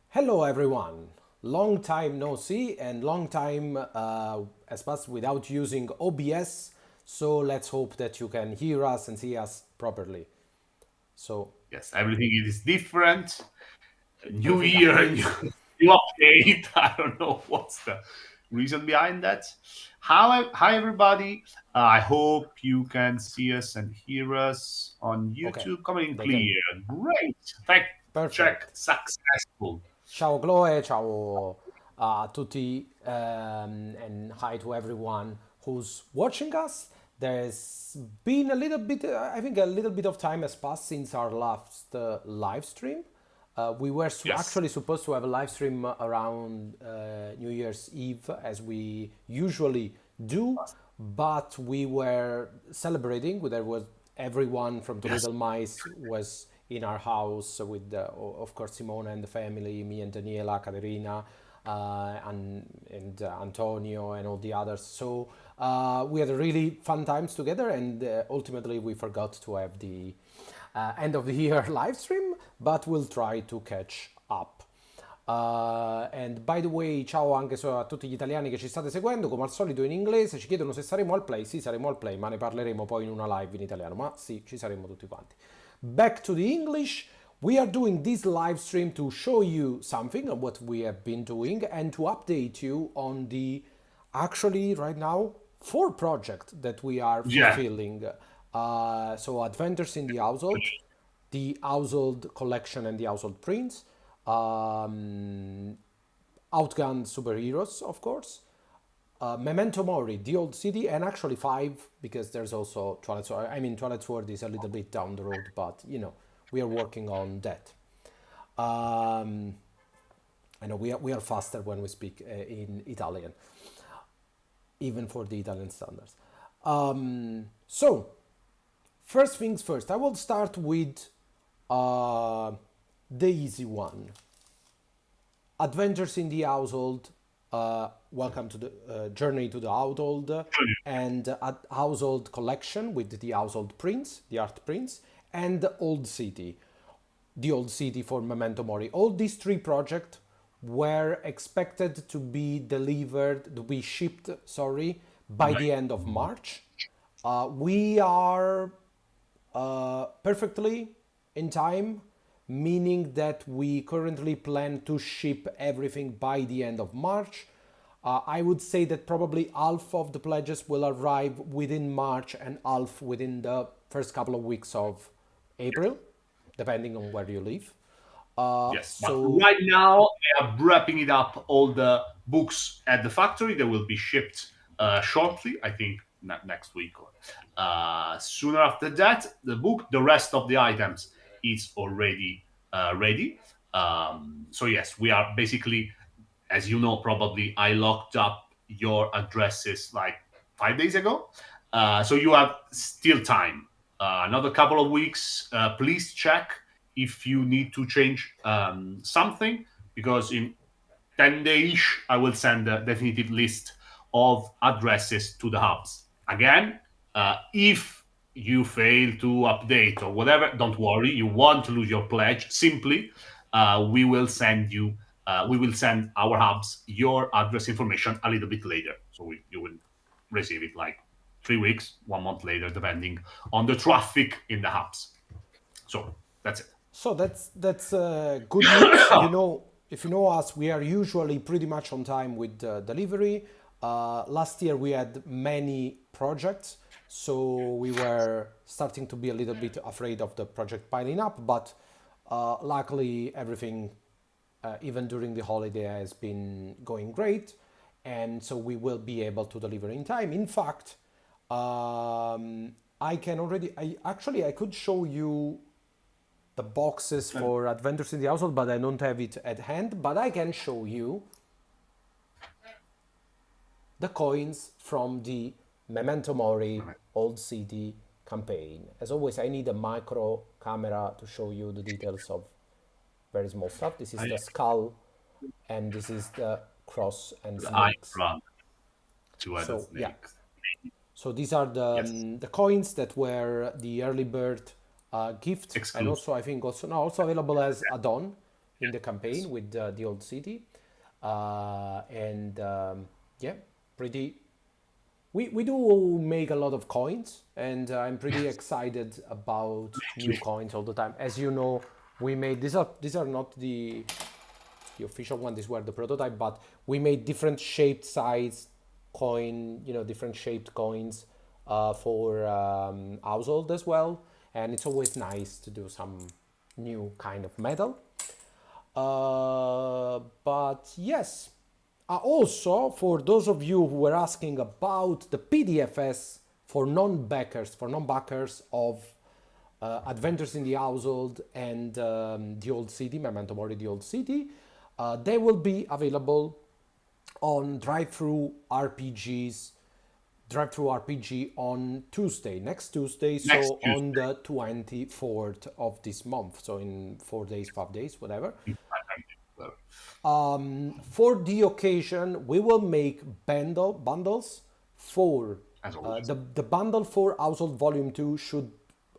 Hello everyone! Long time no see and long time has passed without using OBS, so let's hope that you can hear us and see us properly. So Yes, everything is different. New perfect year, updates. new update. I don't know what's the reason behind that. Hi everybody. I hope you can see us and hear us on Okay, YouTube coming in they can. clear. Great. Fact check Perfect. successful. Ciao Chloe, ciao a tutti, and hi to everyone who's watching us. There's been a little bit, I think a little bit of time has passed since our last live stream. We were Yes. actually supposed to have a live stream around New Year's Eve, as we usually do, but we were celebrating. There was everyone from the Yes. Little Mice was in our house with, of course, Simona and the family, me and Daniela, Caterina, and Antonio and all the others. So we had really fun times together, and ultimately we forgot to have the end of the year live stream, but we'll try to catch up. And by the way, ciao anche a tutti gli italiani che ci state seguendo, come al solito in inglese, ci chiedono se saremo al play. Sì, saremo al play, ma ne parleremo poi in una live in italiano, ma sì, ci saremo tutti quanti. Back to the English. We are doing this live stream to show you something of what we have been doing and to update you on the actually right now 4 projects that we are Yeah. fulfilling. So Adventures in the Household, the Household Collection and the Household Prints, Outgunned Superheroes, of course, Memento Mori, the Old City, and actually 5, because there's also Twilight Sword. I mean, Twilight Sword is a little bit down the road, but you know, we are working on that. Um, I know we are faster when we speak in Italian, even for the Italian standards. So, first things first, I will start with the easy one. Adventures in the Household, welcome to the Journey to the Household, and Household Collection with the Household Prints, the art prints, and the Old City. The Old City for Memento Mori. All these three projects were expected to be delivered, to be shipped, sorry, by the end of March. We are perfectly in time, meaning that we currently plan to ship everything by the end of March. I would say that probably half of the pledges will arrive within March and half within the first couple of weeks of April, depending on where you live. Yes, but So right now they are wrapping it up. All the books at the factory, they will be shipped shortly. I think not next week or sooner after that. The rest of the items is already ready. So yes, we are basically, as you know, probably I locked up your addresses like 5 days ago. So you have still time. Another couple of weeks. Please check if you need to change something, because in 10 days I will send a definitive list of addresses to the hubs. Again, if you fail to update or whatever, don't worry, you won't lose your pledge. Simply, we will send our hubs your address information a little bit later. So you will receive it like 3 weeks, 1 month later, depending on the traffic in the hubs. So that's it. So that's good news. You know, if you know us, we are usually pretty much on time with delivery. Last year we had many projects, so we were starting to be a little bit afraid of the project piling up. But luckily, everything, even during the holiday, has been going great, and so we will be able to deliver in time. In fact, I can already. I could show you the boxes for Adventures in the Household, but I don't have it at hand. But I can show you the coins from the Memento Mori Old CD campaign. As always, I need a micro camera to show you the details of very small stuff. This is the skull, and this is the cross and I snakes. run two other So yeah, snakes. so these are Yes, the coins that were the early bird gift, and exclusive. also I think also available as add-on in the campaign with the old city, and yeah, pretty. We do make a lot of coins, and I'm pretty excited about new coins all the time. As you know, we made these are not the official one. These were the prototype, but we made different shaped size coin, different shaped coins for household as well. And it's always nice to do some new kind of metal. But yes, also for those of you who were asking about the PDFs for non-backers of Adventures in the Household and the Old City, Memento Mori, the Old City, they will be available on Drive-Thru RPG on Tuesday, next Tuesday, Next so on Tuesday. the 24th of this month, so in 4 days, 5 days, whatever. For the occasion, we will make bundles for As always. the bundle for Household Volume 2 should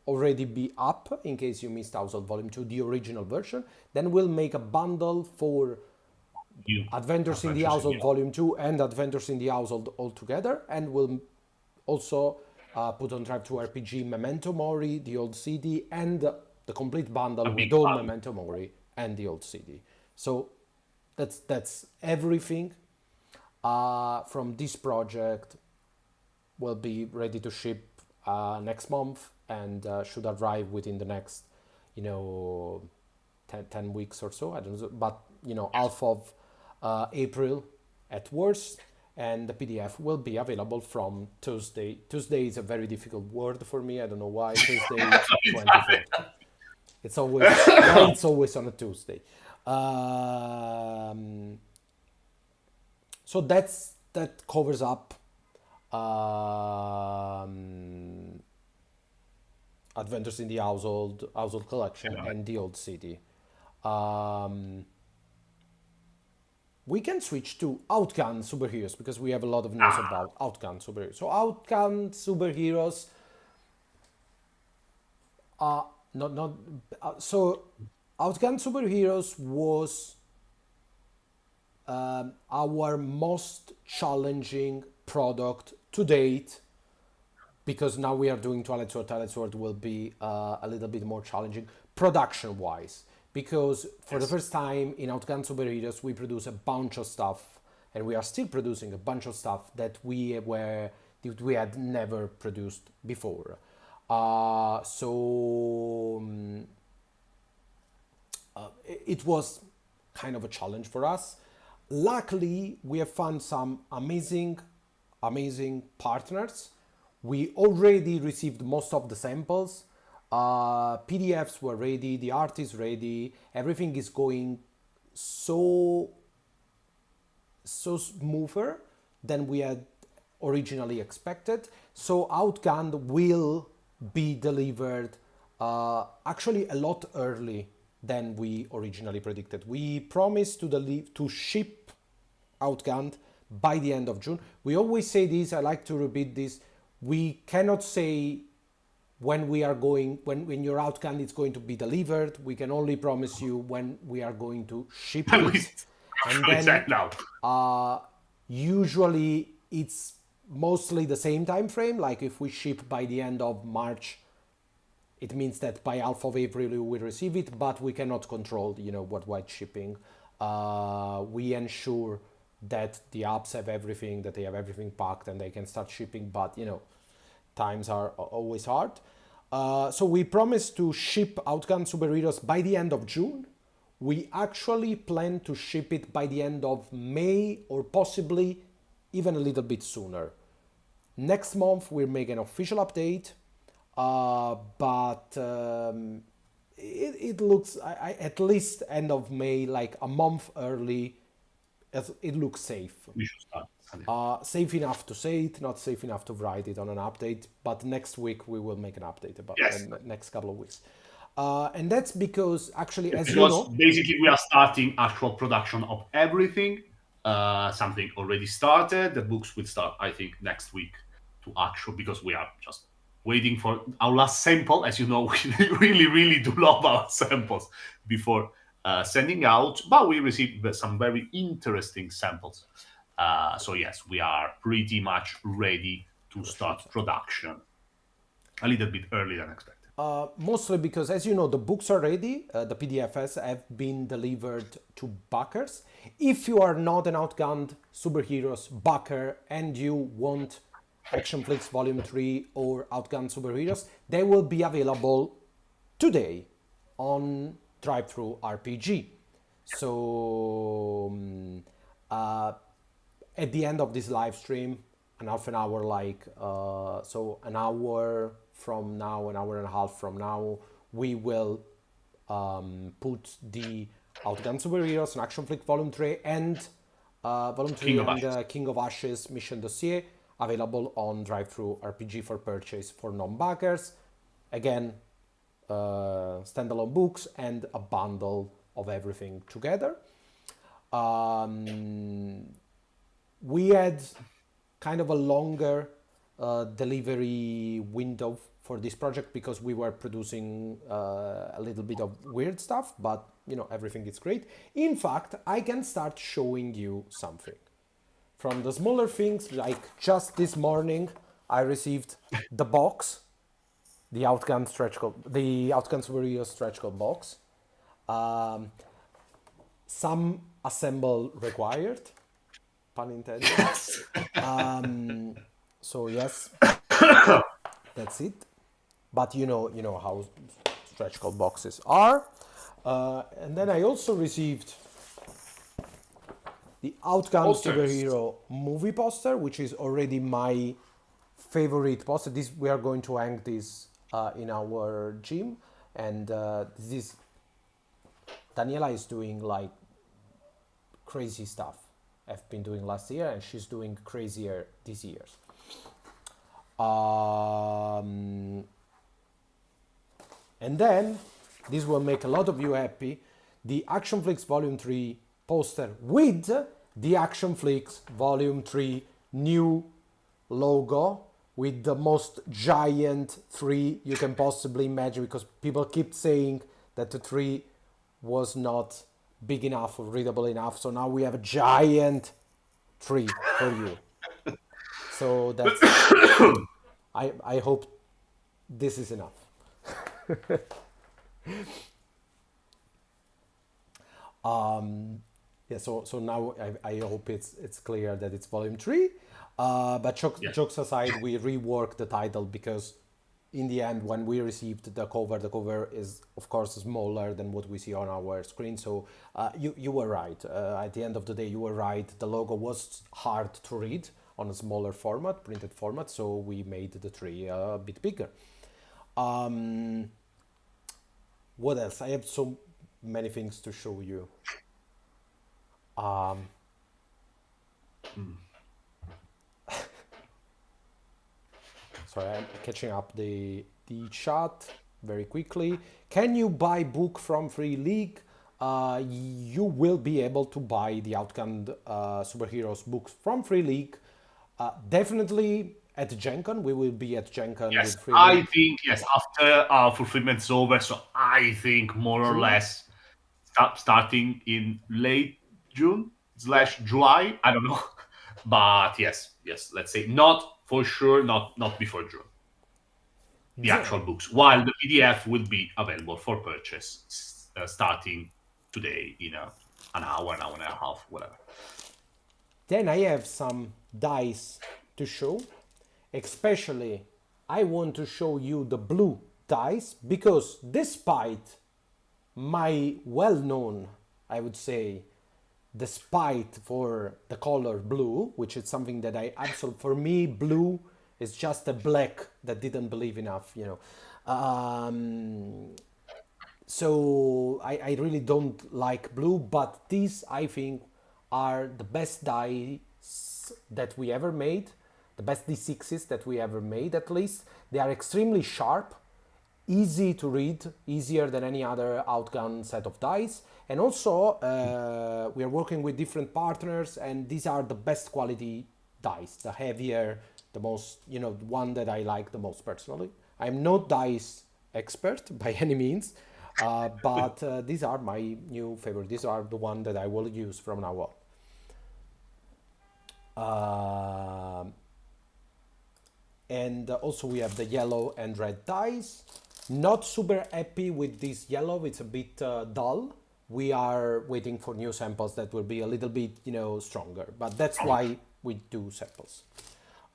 already be up in case you missed Household Volume 2, the original version. Then we'll make a bundle for You Adventures in the adventures in Household the Volume 2 and Adventures in the Household all together, and we'll also put on Drive-Thru RPG Memento Mori, the Old CD, and the complete bundle a with big all fun. Memento Mori and the Old CD. So that's everything from this project. Will be ready to ship next month and should arrive within the next, 10 weeks or so. I don't know, but half of April at worst, and the PDF will be available from Tuesday. Tuesday is a very difficult word for me. I don't know why. Tuesday 24th. It's always why it's always on a Tuesday. So that covers up Adventures in the Household Collection, and the Old City. Um, we can switch to Outgunned Superheroes because we have a lot of news about Outgunned Superheroes. So Outgunned Superheroes, not so Outgunned Superheroes was our most challenging product to date, because now we are doing Twilight Sword. Twilight Sword will be a little bit more challenging production wise, because for the Yes. first time in Outgunned Superheroes we produce a bunch of stuff, and we are still producing a bunch of stuff that we had never produced before. It was kind of a challenge for us. Luckily, we have found some amazing partners. We already received most of the samples. PDFs were ready, the art is ready, everything is going so smoother than we had originally expected. So Outgunned will be delivered actually a lot early than we originally predicted. We promised to ship Outgunned by the end of June. We always say this, I like to repeat this. We cannot say when your Outgunned is going to be delivered. We can only promise you when we are going to ship And we it. And actually then said now. usually it's mostly the same time frame. Like if we ship by the end of March, it means that by half of April we will receive it, but we cannot control, worldwide shipping. We ensure that the apps have everything, that they have everything packed and they can start shipping, but times are always hard. So we promised to ship Outgunned Superheroes by the end of June. We actually plan to ship it by the end of May, or possibly even a little bit sooner. Next month we'll make an official update, but it looks at least end of May, like a month early. It looks safe. We should start. Safe enough to say it, not safe enough to write it on an update. But next week we will make an update about Yes. next couple of weeks. And that's because actually, as you Because know, basically we are starting actual production of everything. Something already started. The books will start, I think, next week to actual, because we are just waiting for our last sample. As you know, we really do love our samples before sending out, but we received some very interesting samples. So yes, we are pretty much ready to start production a little bit earlier than expected. mostly because, as you know, the books are ready. The PDFs have been delivered to backers. If you are not an Outgunned Superheroes backer and you want Action Flix Volume 3 or Outgunned Superheroes, they will be available today on Drive-Thru RPG. So at the end of this live stream, an half an hour, so an hour from now, an hour and a half from now, we will put the Outgunned Superheroes and Action Flick Volume 3 and King of Ashes Mission Dossier available on Drive-Thru RPG for purchase for non-backers. Again, standalone books and a bundle of everything together. We had kind of a longer delivery window for this project because we were producing a little bit of weird stuff, but everything is great. In fact, I can start showing you something. From the smaller things, like just this morning, I received the box, the Outgunned Superheroes stretch code box. Some assemble required, pun intended. So yes, that's it. But you know how stretch code boxes are. And then I also received the Outgunned Superhero movie poster, which is already my favorite poster. We are going to hang this in our gym, and Daniela is doing like crazy stuff. I've been doing last year, and she's doing crazier this year. And then this will make a lot of you happy. The Action Flix Volume 3 poster with the Action Flix Volume 3 new logo with the most giant tree you can possibly imagine, because people keep saying that the tree was not big enough or readable enough. So now we have a giant tree for you. So that's, I hope this is enough. Yeah, so now I hope it's clear that it's volume three. But Yeah. jokes aside, we reworked the title because in the end, when we received the cover is of course smaller than what we see on our screen. So you were right. At the end of the day, you were right. The logo was hard to read on a smaller format, printed format. So we made the tree a bit bigger. What else? I have so many things to show you. Sorry, I'm catching up the chat very quickly. Can you buy book from Free League? You will be able to buy the Outgunned Superheroes books from Free League. Definitely at Gen Con. We will be at Gen Con Yes, with Free I League. think yes. After fulfillment's over, so I think more or June? less starting in late June Yeah. slash July. I don't know, but yes. Let's say not for sure, not before June. The actual Then books, while the PDF will be available for purchase starting today in an hour, an hour and a half, whatever. Then I have some dice to show. Especially, I want to show you the blue dice because despite my well-known, I would say, despite for the color blue, which is something that I absolutely, for me, blue is just a black that didn't believe enough, you know. So I really don't like blue, but these I think are the best dice that we ever made, the best D6s that we ever made at least. They are extremely sharp, easy to read, easier than any other outgun set of dice. And also, we are working with different partners, and these are the best quality dice, the heavier, the most, you know, one that I like the most personally. I'm not dice expert by any means, but these are my new favorite. These are the one that I will use from now on. And also we have the yellow and red dice. Not super happy with this yellow, it's a bit dull. We are waiting for new samples that will be a little bit, you know, stronger, but that's why we do samples.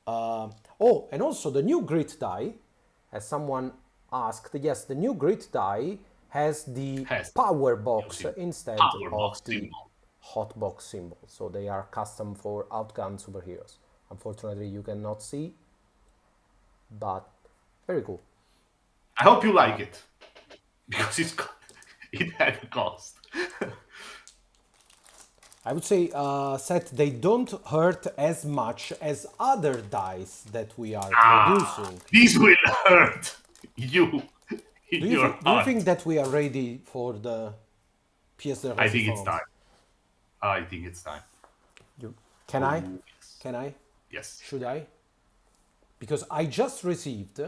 Oh, and also the new grit die, as someone asked, yes, the new grit die has the Has power you box see instead power box of the symbol. hot box symbol. So they are custom for Outgunned Superheroes. Unfortunately, you cannot see, but very cool. I hope you like it because it had a cost. I would say, Seth, they don't hurt as much as other dice that we are producing. This will hurt you in your Do you heart. think that we are ready for the pièce de I think it's résistance? time. I think it's time. You, can I? Oh, yes. Can I? Yes. Should I? Because I just received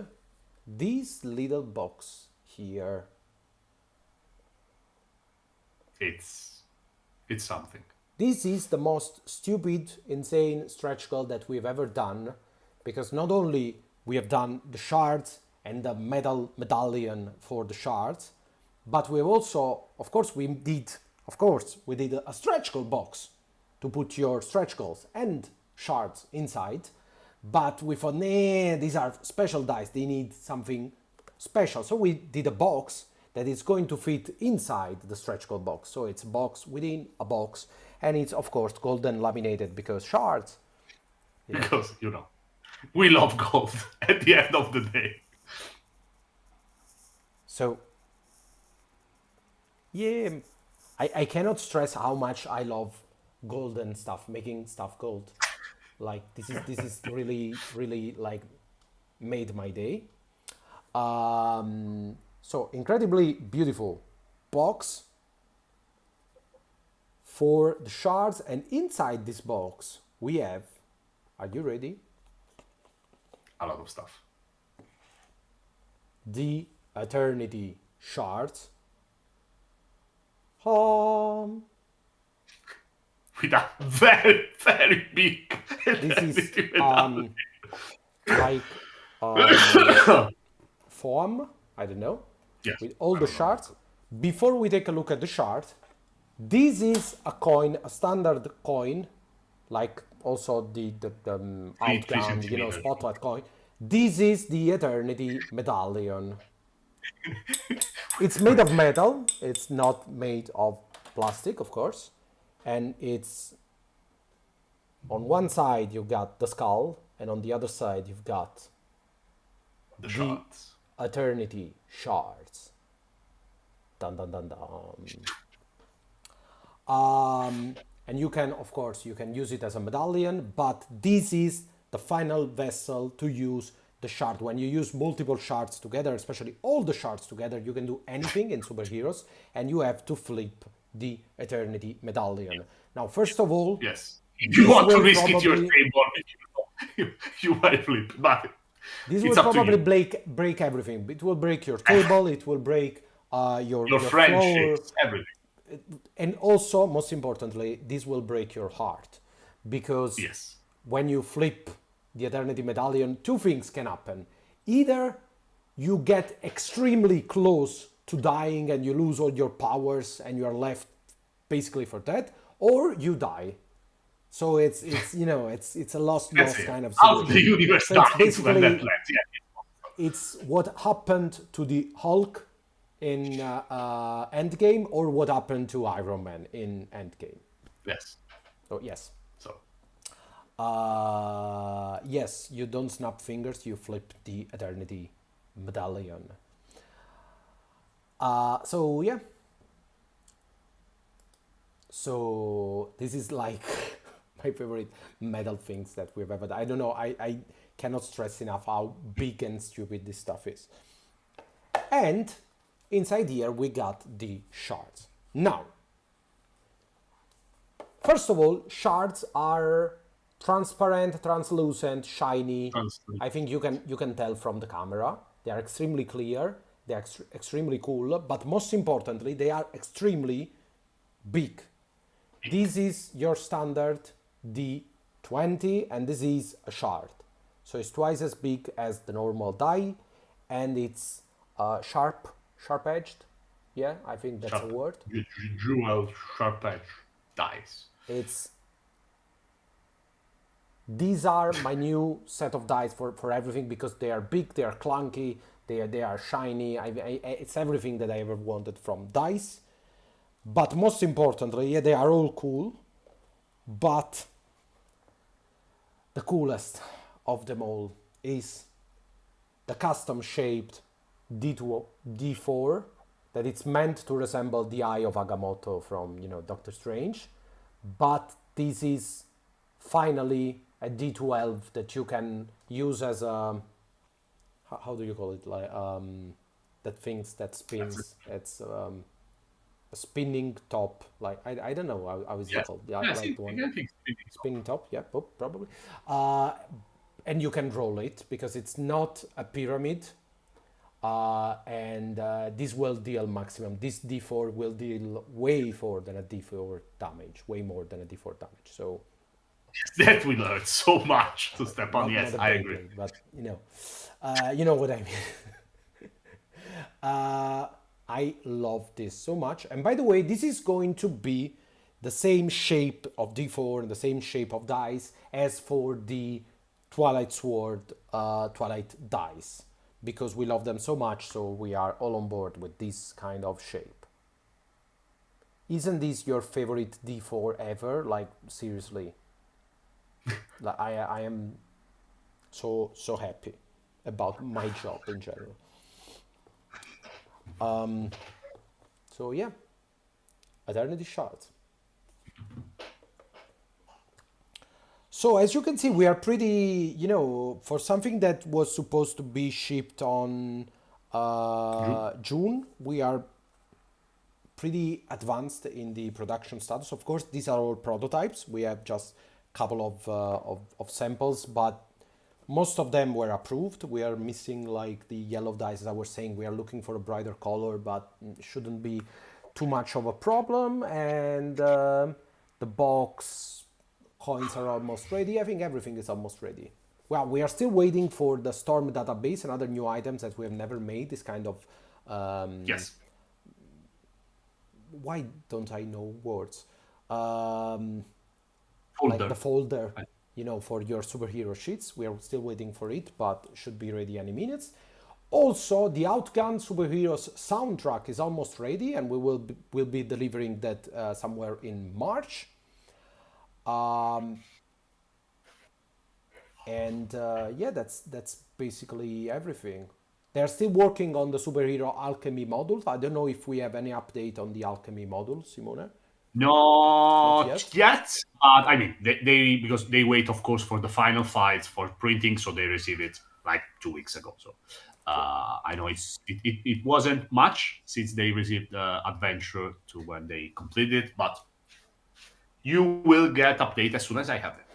this little box here. It's something. This is the most stupid, insane stretch goal that we've ever done, because not only we have done the shards and the metal medallion for the shards, but we've also, of course, we did a stretch goal box to put your stretch goals and shards inside. But we thought, nah, these are special dice, they need something special. So we did a box that is going to fit inside the stretch goal box. So it's a box within a box, and it's of course golden laminated because shards, you know. Because, we love gold at the end of the day. So yeah, I cannot stress how much I love golden stuff, making stuff gold. Like this is really like made my day. So incredibly beautiful box for the shards, and inside this box we have. Are you ready? a lot of stuff. The Eternity Shards. With a very, very big This is eternity medallion. like form, I don't know, Yes, with all I the don't know. shards. Before we take a look at the shard, this is a coin, a standard coin, like also the Three Outgunned, centimeters. spotlight coin. This is the Eternity Medallion. It's made of metal. It's not made of plastic, of course. And it's on one side you've got the skull, and on the other side you've got The the shards. Eternity Shards. Dun dun dun dun. And you can, of course, you can use it as a medallion, but this is the final vessel to use the shard. When you use multiple shards together, especially all the shards together, you can do anything in superheroes, and you have to flip the Eternity Medallion. Now, first of all, Yes. If you this want to will risk it your probably table, you might flip. But this will it's up to probably you. break everything. It will break your table. It will break your Your floor. friendships, everything. And also, most importantly, this will break your heart, because Yes. when you flip the Eternity Medallion, two things can happen. Either you get extremely close to dying and you lose all your powers and you are left basically for dead, or you die. So it's it's a lost That's it. kind of How the situation. universe So it's dies when that basically lands. Yeah. it's what happened to the Hulk in Endgame, or what happened to Iron Man in Endgame. Yes. So yes, So yes, you don't snap fingers, you flip the Eternity Medallion. So yeah, so this is like my favorite metal things that we've ever done. I don't know, I cannot stress enough how big and stupid this stuff is. And inside here we got the shards. Now, first of all, shards are transparent, translucent, shiny. Translucent. I think you can tell from the camera. They are extremely clear. They are extremely cool. But most importantly, they are extremely big. This is your standard D20, and this is a shard. So it's twice as big as the normal die, and it's sharp edged. Yeah, I think that's a word. Jewel sharp edge dice. It's these are my new set of dice for everything, because they are big, they are clunky, they are shiny. It's everything that I ever wanted from dice. But most importantly, yeah, they are all cool. But the coolest of them all is the custom shaped D4, that it's meant to resemble the eye of Agamotto from Doctor Strange, but this is finally a D12 that you can use as a how do you call it, like that things that spins. It's a spinning top, like I don't know how is it Yes. called. Yeah, Yeah, like see, the one I think spinning top. Yeah, probably. And you can roll it because it's not a pyramid. And this will deal maximum. This D4 will deal way more than a D4 damage, way more than a D4 damage. So that we learned so much to step on. not Yes, a I agree. Beyblade, but you know what I mean. I love this so much. And by the way, this is going to be the same shape of D4 and the same shape of dice as for the Twilight Sword, Twilight dice, because we love them so much, so we are all on board with this kind of shape. Isn't this your favorite D4 ever? Like, seriously. Like, I am so happy about my job in general. So yeah, Eternity Shards. So as you can see, we are pretty, for something that was supposed to be shipped on June, we are pretty advanced in the production status. Of course, these are all prototypes. We have just a couple of samples, but Most of them were approved. We are missing like the yellow dice, as I was saying. We are looking for a brighter color, but shouldn't be too much of a problem. And the box coins are almost ready. I think everything is almost ready. Well, we are still waiting for the Storm database and other new items that we have never made. This kind of Yes, why don't I know words? Um, like the folder. folder, for your superhero sheets. We are still waiting for it, but should be ready any minutes. Also, the Outgunned Superheroes soundtrack is almost ready, and will be delivering that somewhere in March. Um, and yeah, that's basically everything. They're still working on the superhero alchemy modules. I don't know if we have any update on the alchemy module, Simone. Not Not yet. yet, but I mean, they because they wait, of course, for the final fights for printing, so they received it like 2 weeks ago. So Okay. I know it wasn't much since they received the adventure to when they completed it, but you will get update as soon as I have it.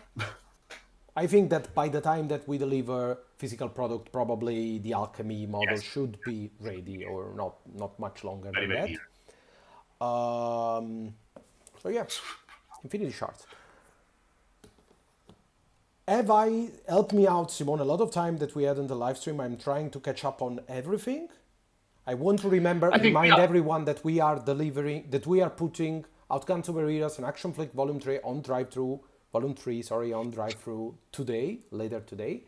I think that by the time that we deliver physical product, probably the alchemy model Yes, should be ready, or not much longer very than very that. near. Um, so yeah, Infinity Shards. Have I helped me out, Simone? A lot of time that we had in the live stream, I'm trying to catch up on everything. I want to I think remind yeah, everyone that we are delivering, that we are putting Outgunned Superheroes and Action Flick Volume 3 on drive-thru, Volume 3, sorry, on drive-thru today, later today.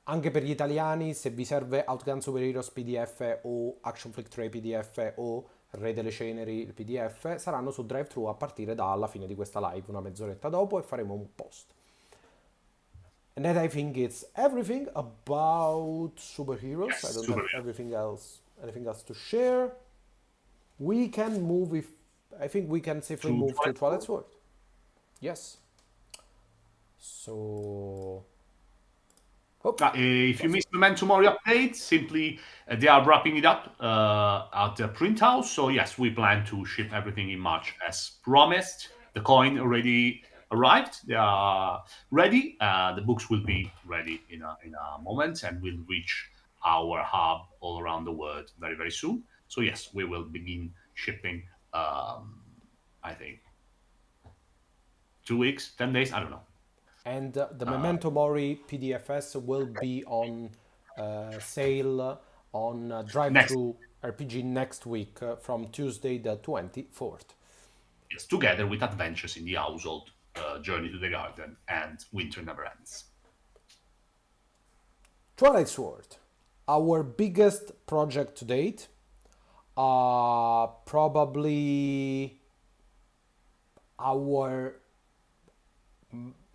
Anche per gli italiani, se vi serve Outgunned Superheroes PDF o Action Flick 3 PDF o Re delle Ceneri il PDF, saranno su drive-thru a partire dalla fine di questa live, una mezz'oretta dopo, e faremo un post. And then I think it's everything about superheroes. I yes, don't super. have anything else to share. We can move if I think we can safely To move to Twilight Twilight Sword. Sword. Yes. So oh, If you Twilight Sword. missed Memento Mori update, simply they are wrapping it up at the print house. So yes, we plan to ship everything in March as promised. The coin already arrived. They are ready. The books will be ready in a moment and will reach our hub all around the world very very soon. So yes, we will begin shipping. I think 2 weeks, 10 days. I don't know. And the Uh, Memento Mori PDFs will be on sale on Next, Drive-Thru RPG next week from Tuesday the 24th. yes, together with adventures in the household, journey to the garden, and winter never ends. Twilight Sword, our biggest project to date. Probably our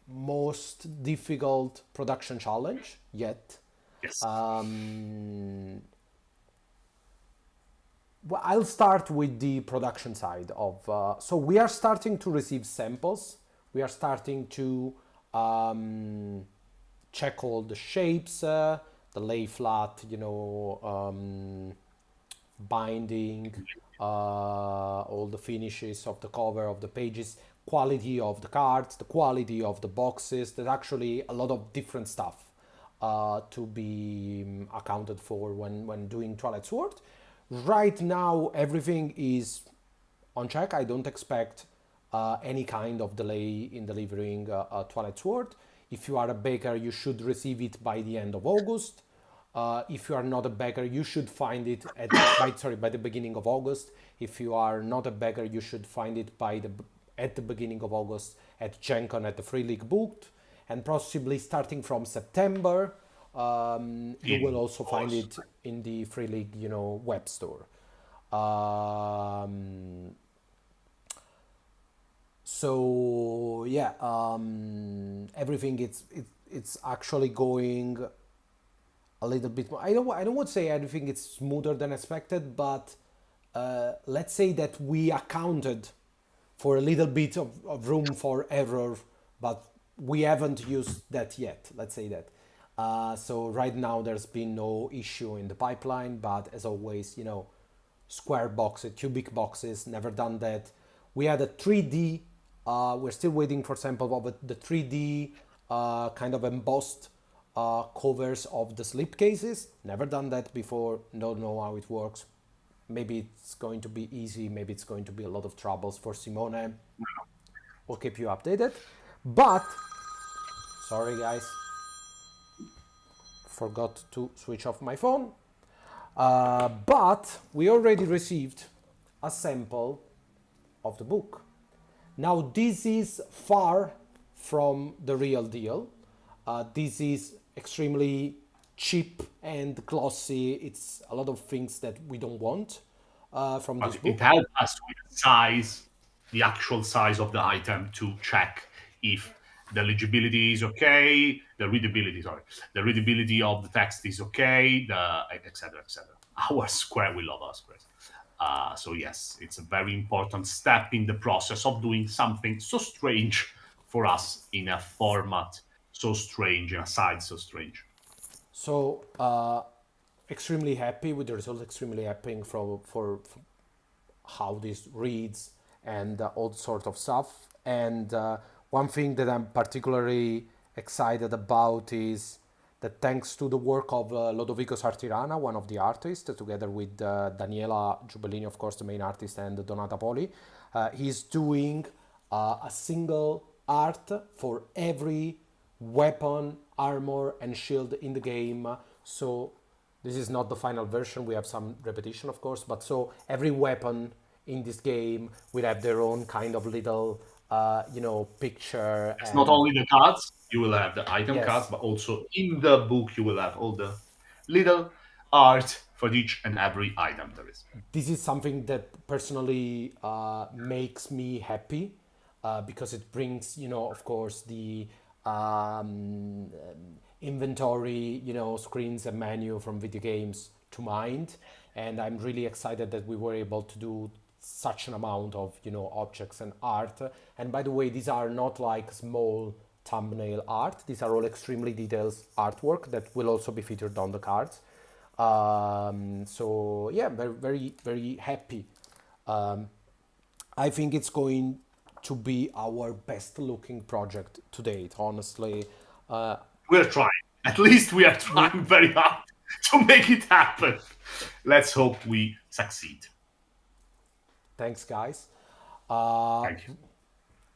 most difficult production challenge yet. Yes, Well, I'll start with the production side of. So we are starting to receive samples. We are starting to check all the shapes, the lay flat, binding, all the finishes of the cover of the pages, quality of the cards, the quality of the boxes. There's actually a lot of different stuff to be accounted for when doing Twilight Sword. Right now, everything is on check. I don't expect any kind of delay in delivering a Twilight Sword. If you are a baker, you should receive it by the end of August. If you are not a baker, you should find it by the beginning of August. If you are not a baker, you should find it at the beginning of August at GenCon at the Free League booth, and possibly starting from September, you will in also find course. it in the Free League, web store. Um, so yeah, everything it's actually going a little bit more. I don't want to say everything is smoother than expected, but let's say that we accounted for a little bit of room for error, but we haven't used that yet. Let's say that. So right now there's been no issue in the pipeline, but as always, square boxes, cubic boxes, never done that. We had a 3D. We're still waiting for sample of it, the 3D kind of embossed covers of the slipcases. Never done that before, don't know how it works. Maybe it's going to be easy, maybe it's going to be a lot of troubles for Simone. We'll keep you updated. But, sorry guys, forgot to switch off my phone. But we already received a sample of the book. Now, this is far from the real deal. This is extremely cheap and glossy. It's a lot of things that we don't want from this But it book. helps us with the size, the actual size of the item to check if the legibility is okay, the readability, sorry, the readability of the text is okay, the etc. etc. Our square, we love our squares. So yes, it's a very important step in the process of doing something so strange for us in a format so strange, in a size so strange. So, extremely happy with the result, extremely happy for how this reads and all sort of stuff. And one thing that I'm particularly excited about is that thanks to the work of Lodovico Sartirana, one of the artists, together with Daniela Giubellini, of course, the main artist, and Donata Poli, he's doing a single art for every weapon, armor, and shield in the game. So this is not the final version. We have some repetition, of course, but so every weapon in this game will have their own kind of little, picture. It's not And only the cards, you will have the item cards, yes, but also in the book you will have all the little art for each and every item there is. this is something that personally makes me happy because it brings, of course, the inventory, screens and menu from video games to mind. And I'm really excited that we were able to do such an amount of, objects and art. And by the way, these are not like small thumbnail art. These are all extremely detailed artwork that will also be featured on the cards. So yeah, very, very, very happy. I think it's going to be our best looking project to date, honestly. We're trying. At least we are We trying very hard to make it happen. Let's hope we succeed. Thanks, guys. Thank you.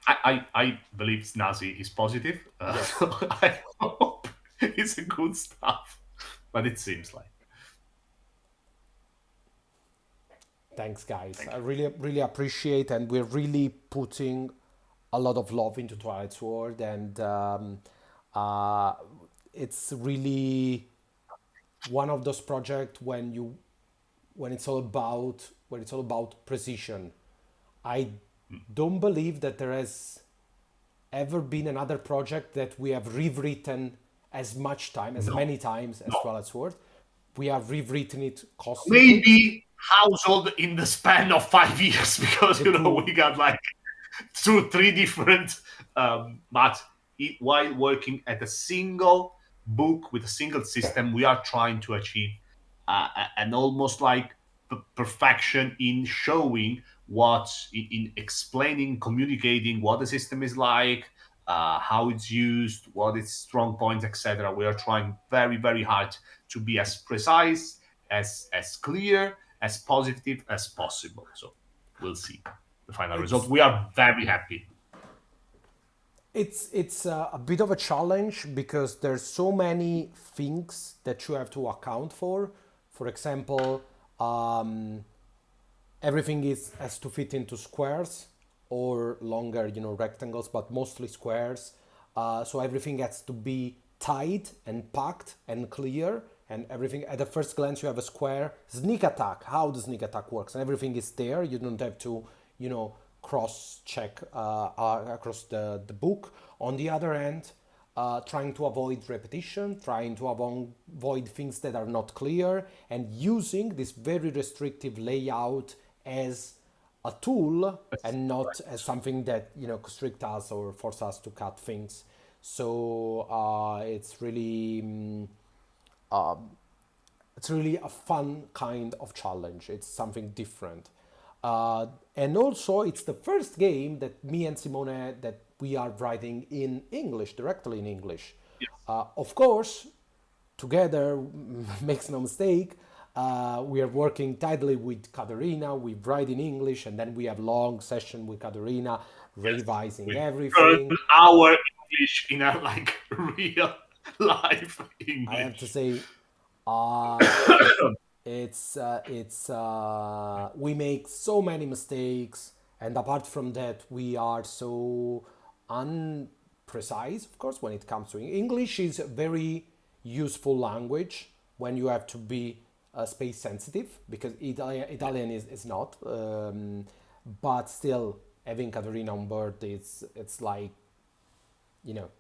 I believe Snazi is positive. Yes, I hope it's a good stuff. But it seems like. thanks, guys. Thank I you. really, really appreciate, and we're really putting a lot of love into Twilight Sword, and uh, it's really one of those projects when it's all about precision. I don't believe that there has ever been another project that we have rewritten as much time, as No, many times as no. Twilight Sword. We have rewritten it constantly. Maybe household in the span of 5 years because The two, we got like two, three different. But while working at a single book with a single system, we are trying to achieve an almost like perfection in showing what, in explaining, communicating what the system is like, how it's used, what its strong points, etc. We are trying very, very hard to be as precise, as clear, as positive as possible. So we'll see the final result. it's We are very happy. it's a bit of a challenge because there's so many things that you have to account for. For example, everything is has to fit into squares or longer, rectangles, but mostly squares. So everything has to be tight and packed and clear. And everything at the first glance, you have a square sneak attack. How the sneak attack works, and everything is there. You don't have to, cross check across the book. On the other hand, trying to avoid repetition, trying to avoid things that are not clear, and using this very restrictive layout as a tool and not as something that constrict us or force us to cut things. So it's really a fun kind of challenge. It's something different. And also, it's the first game that me and Simone that we are writing in English, directly in English. Yes. Of course, together, makes no mistake, we are working tightly with Katerina. We write in English, and then we have long session with Katerina, Yes, revising we turn everything. our English in a like real life I have to English. say, we make so many mistakes, and apart from that, we are so unprecise. Of course, when it comes to English, is a very useful language when you have to be space sensitive, because Italian is not. But still, having Caterina on board, it's like, you know,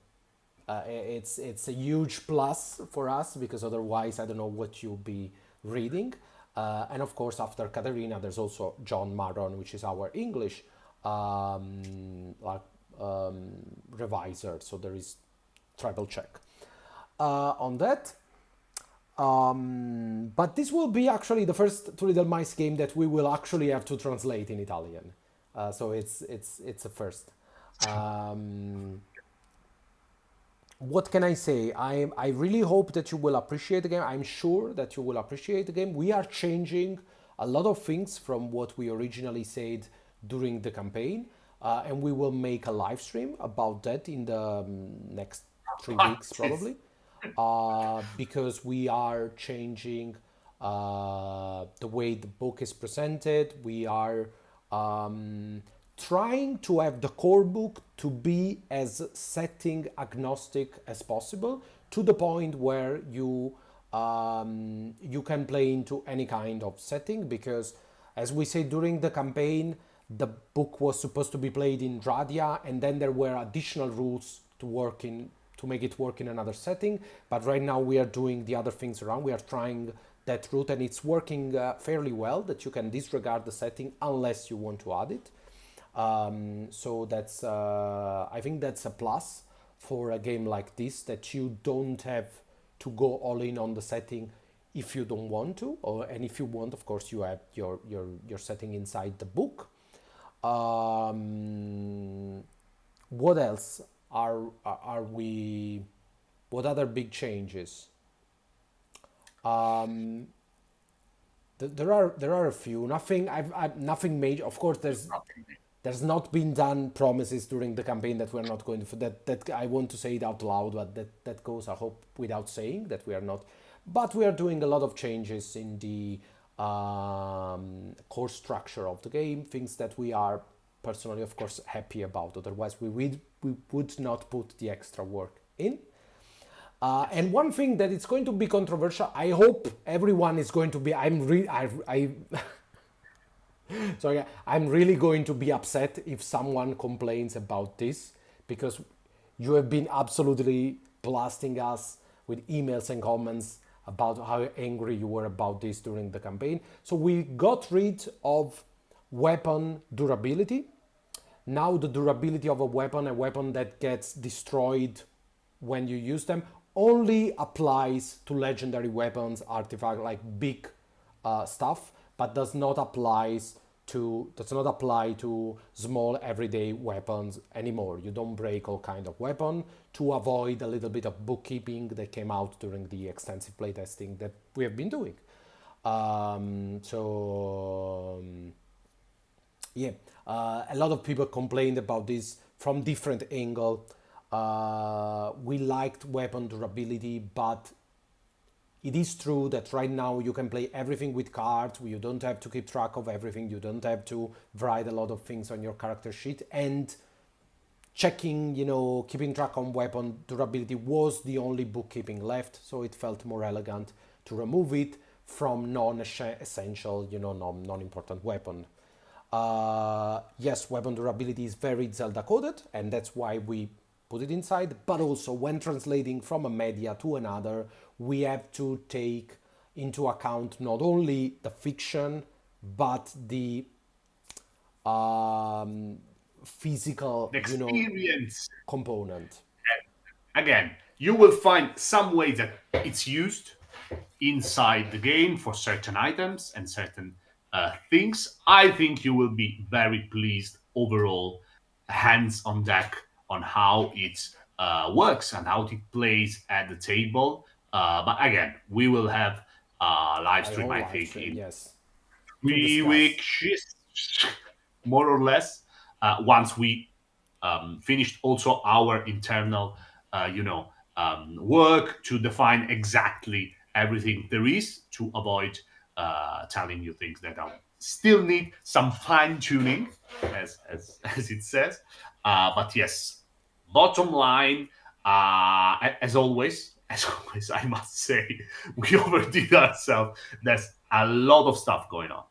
it's a huge plus for us, because otherwise I don't know what you'll be reading. And of course, after Katerina, there's also John Maron, which is our English like reviser. So there is triple check on that. But this will be actually the first Two Little Mice game that we will actually have to translate in Italian. So it's a first. Um, what can I say? I really hope that you will appreciate the game. I'm sure that you will appreciate the game. We are changing a lot of things from what we originally said during the campaign, and we will make a live stream about that in the next 3 weeks Yes. probably, because we are changing the way the book is presented. We are trying to have the core book to be as setting agnostic as possible, to the point where you can play into any kind of setting, because as we said during the campaign, the book was supposed to be played in Dradia, and then there were additional rules to work in to make it work in another setting. But right now we are doing the other things around. We are trying that route, and it's working fairly well, that you can disregard the setting unless you want to add it. So that's I think that's a plus for a game like this, that you don't have to go all in on the setting if you don't want to, or and if you want, of course, you have your setting inside the book. Um, what else are we? What other big changes? Um, there are a few. Nothing major. Of course, there's not been done promises during the campaign that we're not going to that I want to say it out loud, but that goes, I hope, without saying that we are not. But we are doing a lot of changes in the core structure of the game, things that we are personally, of course, happy about. Otherwise, we would not put the extra work in. And one thing that it's going to be controversial. I hope everyone is going to be. I sorry, I'm really going to be upset if someone complains about this, because you have been absolutely blasting us with emails and comments about how angry you were about this during the campaign. So we got rid of weapon durability. Now the durability of a weapon that gets destroyed when you use them, only applies to legendary weapons, artifact, like big stuff, but does not apply to small everyday weapons anymore. You don't break all kind of weapon, to avoid a little bit of bookkeeping that came out during the extensive playtesting that we have been doing. Yeah, a lot of people complained about this from different angle. We liked weapon durability, but it is true that right now you can play everything with cards. You don't have to keep track of everything. You don't have to write a lot of things on your character sheet. And checking, keeping track on weapon durability was the only bookkeeping left. So it felt more elegant to remove it from non-essential, non-important weapon. Yes, weapon durability is very Zelda coded, and that's why we put it inside. But also, when translating from a media to another, we have to take into account not only the fiction, but the physical, The experience. component. Again, you will find some way that it's used inside the game for certain items and certain things. I think you will be very pleased overall, hands on deck, on how it's works and how it plays at the table. But again, we will have live A stream, whole I live think, stream, in yes, to three discuss. weeks, more or less, once we finished also our internal, work to define exactly everything there is to avoid telling you things that are still need some fine tuning, as it says. But yes, bottom line, as always, I must say, we overdid ourselves. There's a lot of stuff going on.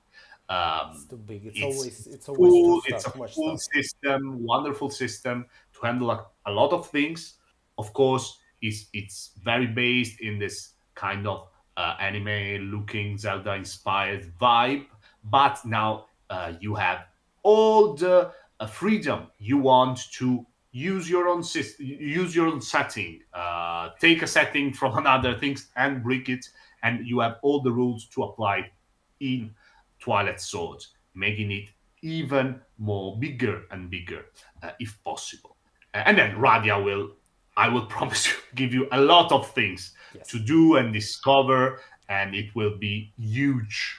It's Um, too big. it's It's always too full. It's stuff, a too much full stuff. system, wonderful system to handle a lot of things. Of course, it's very based in this kind of anime-looking Zelda-inspired vibe. But now you have all the freedom you want to use your own system, use your own setting, take a setting from another things and break it, and you have all the rules to apply in Twilight Sword, making it even more bigger and bigger, if possible. And then Radia will, I will promise you, give you a lot of things to Yes. do and discover, and it will be huge.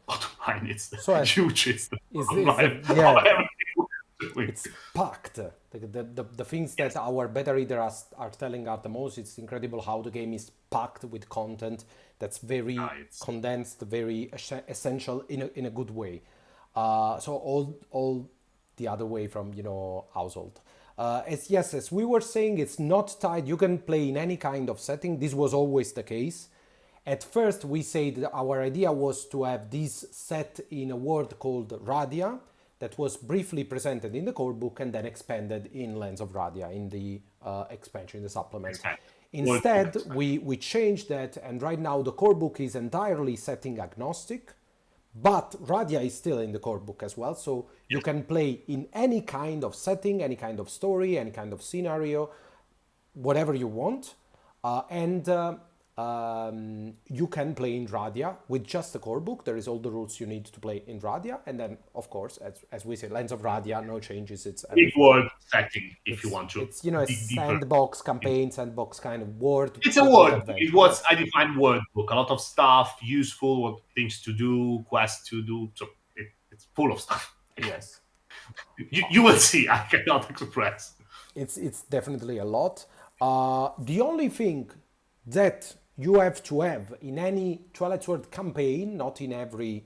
Bottom line, it's the, So as huge. It's the bottom is the line of yeah, everything we're doing. it's packed. The things that Yes, our beta readers are telling us the most, it's incredible how the game is packed with content that's very it's condensed, very essential in a good way. So all the other way from household. As yes, as we were saying, it's not tied. You can play in any kind of setting. This was always the case. At first, we said our idea was to have this set in a world called Radia that was briefly presented in the core book and then expanded in Lens of Radia in the expansion, in the supplement. expand. World book Instead, expansion. we changed that, and right now the core book is entirely setting agnostic, but Radia is still in the core book as well, so you Yes. can play in any kind of setting, any kind of story, any kind of scenario, whatever you want, and you can play in Radia with just the core book. There is all the rules you need to play in Radia, and then of course, as we say, Lens of Radia, no changes. It's Big everything. world setting if you It's want to it's a dig deeper. sandbox campaign, sandbox kind of world It's a with word book. adventure. It was Yes, I define word book. A lot of stuff, useful, what things to do, quests to do. So it's full of stuff. yes. You will see. I cannot express. It's definitely a lot. The only thing that you have to have in any Twilight Sword campaign, not in every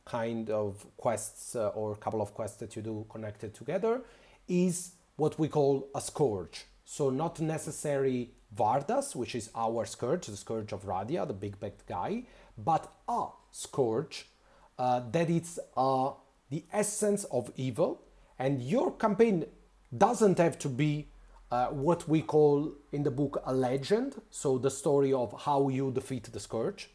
kind of quests or couple of quests that you do connected together, is what we call a scourge. So not necessarily Vardas, which is our scourge, the scourge of Radia, the big bad guy, but a scourge that it's the essence of evil, and your campaign doesn't have to be what we call in the book a legend, so the story of how you defeat the scourge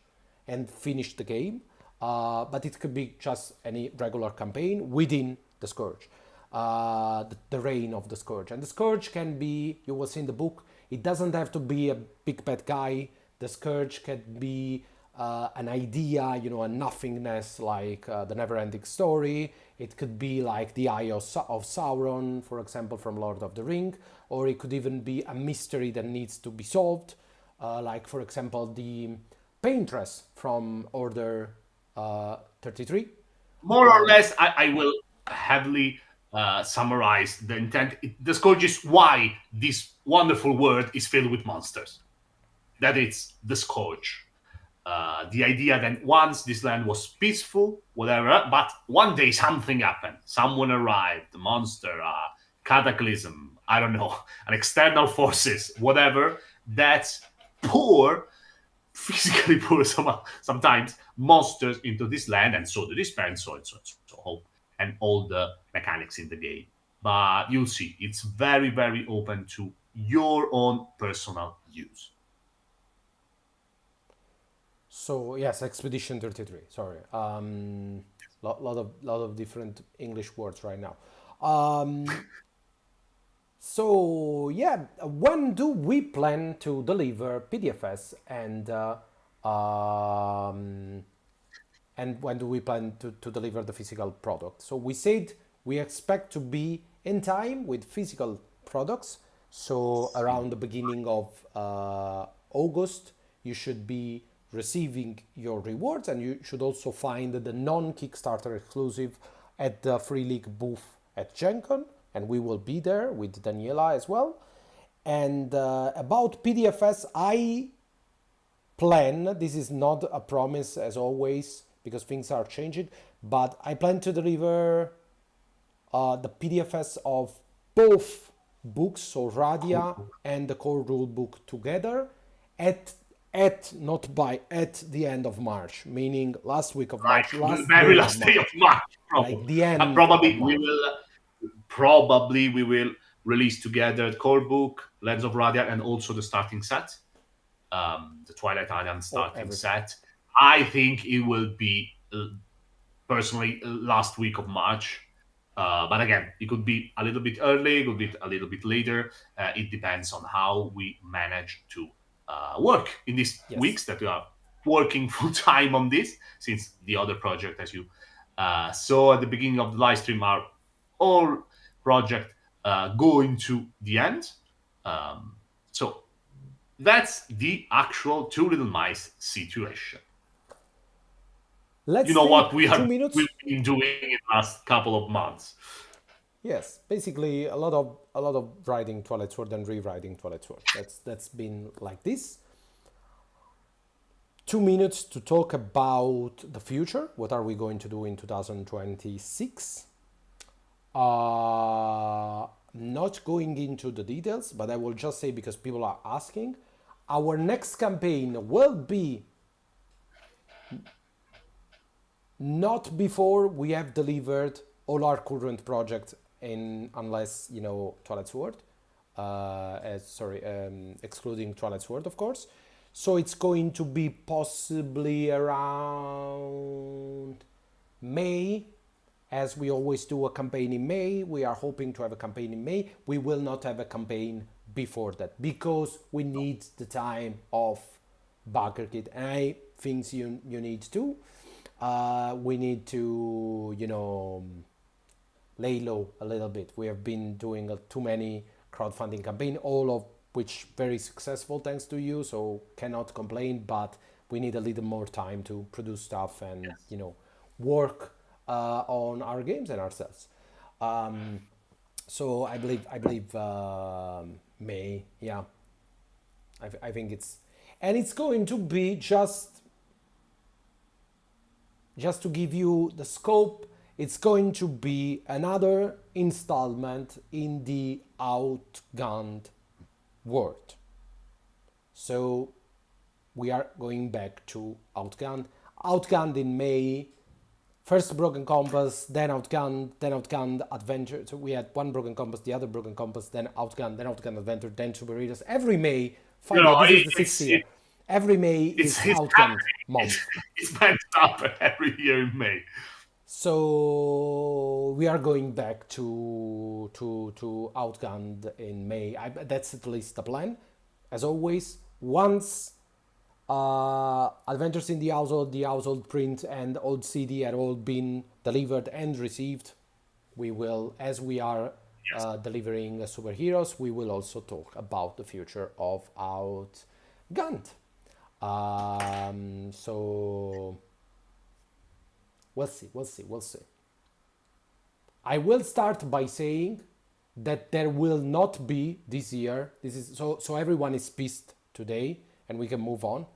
and finish the game, but it could be just any regular campaign within the scourge, the reign of the scourge. And the scourge can be, you will see in the book, it doesn't have to be a big bad guy. The scourge can be an idea, a nothingness like the never-ending story. It could be like the Eye of Sauron, for example, from Lord of the Ring, or it could even be a mystery that needs to be solved, like, for example, the Paintress from Order 33. More or less, I will heavily summarize the intent. The scourge is why this wonderful world is filled with monsters. That it's the scourge. The idea that once this land was peaceful, whatever, but one day something happened. Someone arrived, the monster, cataclysm, I don't know, an external forces, whatever, that pour, physically pour sometimes monsters into this land, and so the despair, and so and so and so, hope, and all the mechanics in the game. But you'll see, it's very, very open to your own personal use. So yes, Expedition 33. Sorry, lot of different English words right now. So yeah, when do we plan to deliver PDFs and when do we plan to deliver the physical product? So we said we expect to be in time with physical products So around the beginning of August, you should be receiving your rewards, and you should also find the non-Kickstarter exclusive at the Free League booth at Gen Con, and we will be there with Daniela as well. And about PDFS, I plan, this is not a promise as always because things are changing, but I plan to deliver the PDFs of both books, so Radia and the core rule book together at at the end of March, meaning last week of Like March, the last very day of last day of March, March, like probably. the And end of probably we March. will release together the core book, Lens of Radiant, and also the starting set, the Twilight Island Or starting everything. set. I think it will be personally last week of March. But again, it could be a little bit early, it could be a little bit later. It depends on how we manage to work in these Yes. weeks that we are working full time on this, since the other project, as you saw at the beginning of the live stream, are all project going to the end. So that's the actual Two Little Mice situation. You Let's know what take two we've minutes. been doing in the last couple of months. Yes, basically a lot of writing Twilight Sword and rewriting Twilight Sword. That's been like this. 2 minutes to talk about the future. What are we going to do in 2026? Not going into the details, but I will just say because people are asking. Our next campaign will be not before we have delivered all our current projects in, unless Twilight Sword, excluding Twilight Sword, of course. So it's going to be possibly around May, as we always do a campaign in May. We are hoping to have a campaign in May. We will not have a campaign before that because we need the time of Bagger Kit, and I think you need to. We need to, lay low a little bit. We have been doing too many crowdfunding campaign, all of which very successful thanks to you, so cannot complain, but we need a little more time to produce stuff and, work on our games and ourselves. So I believe May, yeah. I think it's going to be just to give you the scope, it's going to be another installment in the Outgunned world. So we are going back to Outgunned. Outgunned in May, first Broken Compass, then Outgunned Adventure. So we had one Broken Compass, the other Broken Compass, then Outgunned Adventure, then Superheroes. Every May, You 5 years, know, this is the sixth year. it, Every May it's is it's Outgunned it's, month. it's meant up every year in May. So we are going back to Outgunned in May. That's at least the plan. As always, once Adventures in the household print, and old CD are all been delivered and received, we will, as we are delivering superheroes, we will also talk about the future of Outgunned. So we'll see. I will start by saying that there will not be this year. This is so everyone is pissed today, and we can move on.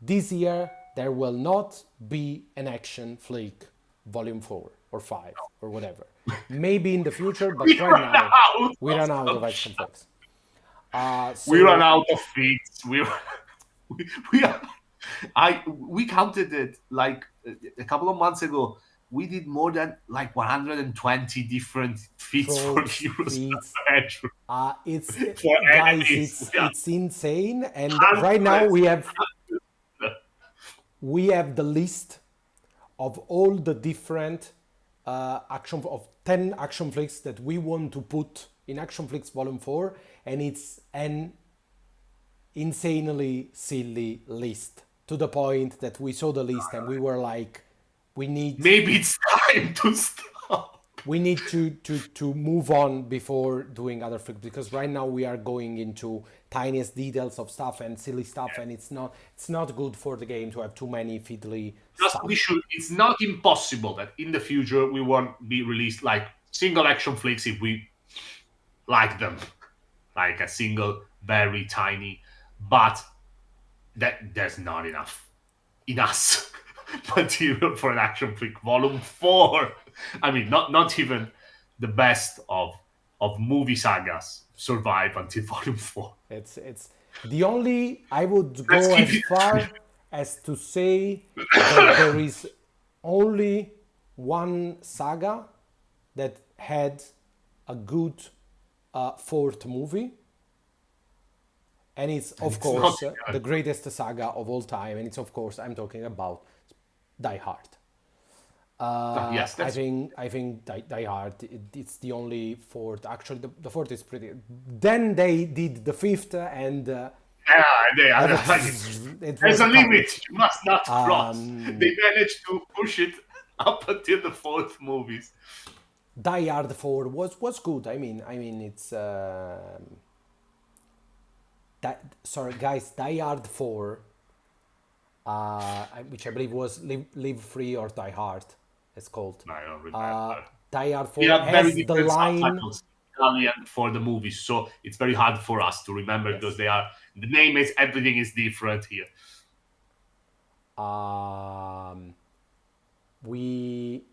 This year there will not be an action flick volume 4 or 5 or whatever. Maybe in the future, but We right run now out we of run out of stuff. action flicks. We run So out of feeds. We are, we counted it like a couple of months ago. We did more than like 120 different feats for tropes, heroes feats, it's for guys, enemies. it's Yeah, it's insane. And right now hundreds. we have the list of all the different action of 10 action flicks that we want to put in Action Flicks Volume 4, and it's an insanely silly list, to the point that we saw the list and we were like, we need Maybe it's time to stop. we need to move on before doing other things, because right now we are going into tiniest details of stuff and silly stuff, and it's not good for the game to have too many fiddly Just to be stuff. sure, it's not impossible that in the future we won't be released like single action flicks if we like them, like a single very tiny, but that there's not enough in us material for an action flick volume 4. I mean, not even the best of movie sagas survive until volume 4. It's the only, I would Let's go keep as it. far as to say that there is only one saga that had a good fourth movie, and it's of It's not course the greatest saga of all time, and it's of course I'm talking about Die Hard. yes, I that's think Die Hard. It's the only fourth. Actually, the fourth is pretty. Then they did the fifth, and yeah, they are like it there's was a a couple. limit you must not cross. They managed to push it up until the fourth movies. Die Hard 4 was good. I mean it's sorry guys, Die Hard 4, which I believe was Live Free or Die Hard, it's called. I don't remember. Die Hard We 4 have very has the different line. subtitles in Italian for the movies, so it's very hard for us to remember because Yes. they are the name is everything is different here. We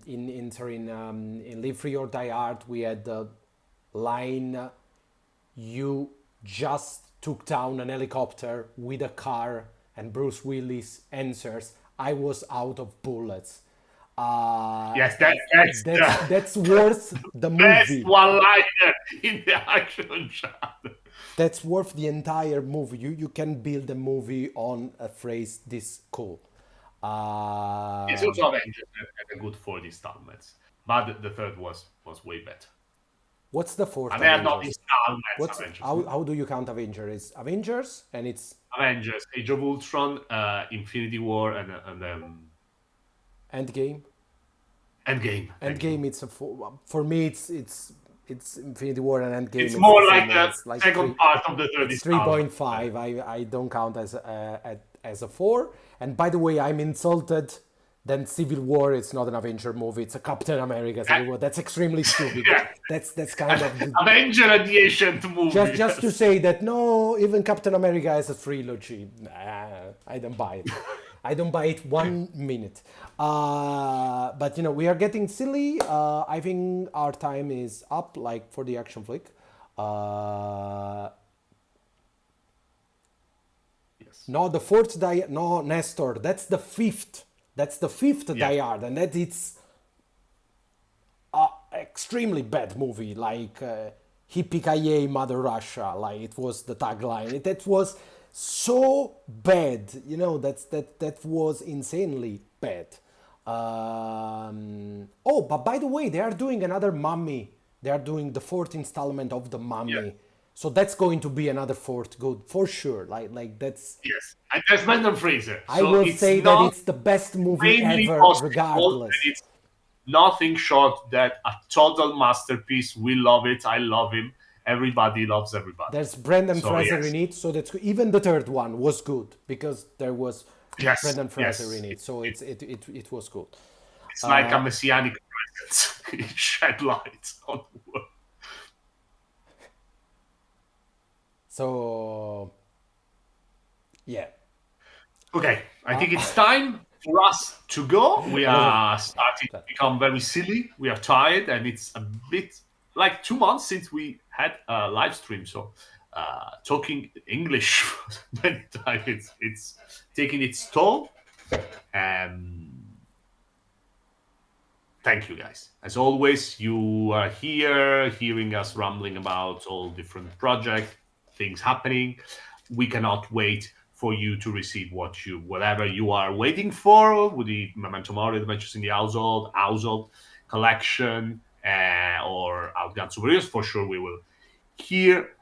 in Live Free or Die Hard we had the line, you just took down an helicopter with a car, and Bruce Willis answers, I was out of bullets. Yes, that's the That's worth the best movie. one-liner in the action genre. That's worth the entire movie. You can build a movie on a phrase this cool. It's also Avengers had a good 4 installments, but the third was way better. What's the fourth And they are not Avengers? installments. What's Avengers, how do you count Avengers? It's Avengers and it's Avengers, Age of Ultron, Infinity War, and Endgame. Endgame. Thank you. Endgame. It's for me. It's Infinity War and Endgame. It's more the like same, the it's like second part of the third it's three installment. point five. I don't count as a 4. And by the way, I'm insulted. Then Civil War, it's not an Avenger movie. It's a Captain America Civil War. That's extremely stupid. Yeah. That's kind of Avenger adjacent movie. just to say that no, even Captain America has a trilogy. Nah, I don't buy it. I don't buy it 1 minute. But we are getting silly. I think our time is up, like for the action flick. Yes. No, the fourth no, Nestor. That's the fifth. That's the fifth Die Hard, and that it's a extremely bad movie. Like Hippie Mother Russia. Like it was the tagline. That was so bad. That was insanely bad. Oh, but by the way, they are doing another Mummy. They are doing the fourth installment of the Mummy. Yeah. So that's going to be another fourth good for sure. Like that's. Yes. And there's Brendan Fraser. I So will it's say that not it's the best movie mainly ever, possible, regardless. and it's nothing short that a total masterpiece. We love it. I love him. Everybody loves everybody. There's Brendan So, Fraser yes. in it, so that even the third one was good because there was Yes, Brendan Fraser yes. in it. So it was good. It's like a messianic presence. It shed light on the world. So yeah. Okay, I think it's time for us to go. We are starting to become very silly. We are tired, and it's a bit like 2 months since we had a live stream. So talking English many times, it's taking its toll. Thank you, guys. As always, you are here hearing us rambling about all different projects, things happening. We cannot wait for you to receive whatever you are waiting for with the Memento Mori Adventures in the Household collection, or Outgunned Superheroes. For sure, we will hear.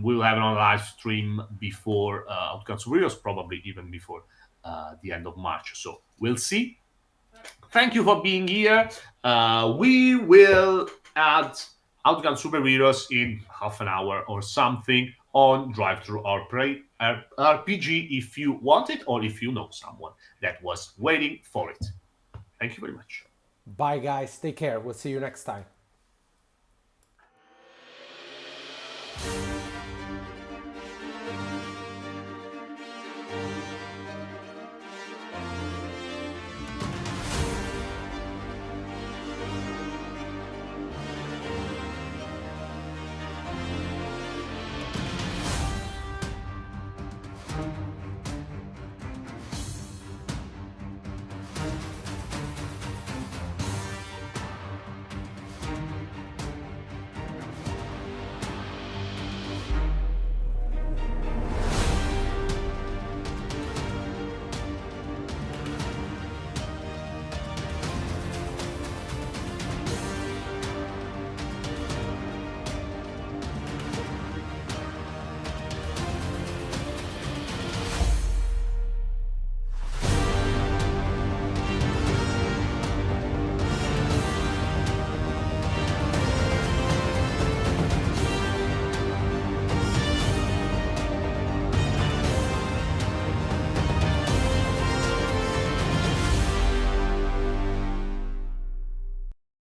We will have it on a live stream before Outgunned Superheroes, probably even before the end of March. So we'll see. thank you for being here. We will add Outgunned Superheroes in half an hour or something on Drive Through RPG if you want it or if you know someone that was waiting for it. Thank you very much. Bye, guys. Take care. We'll see you next time.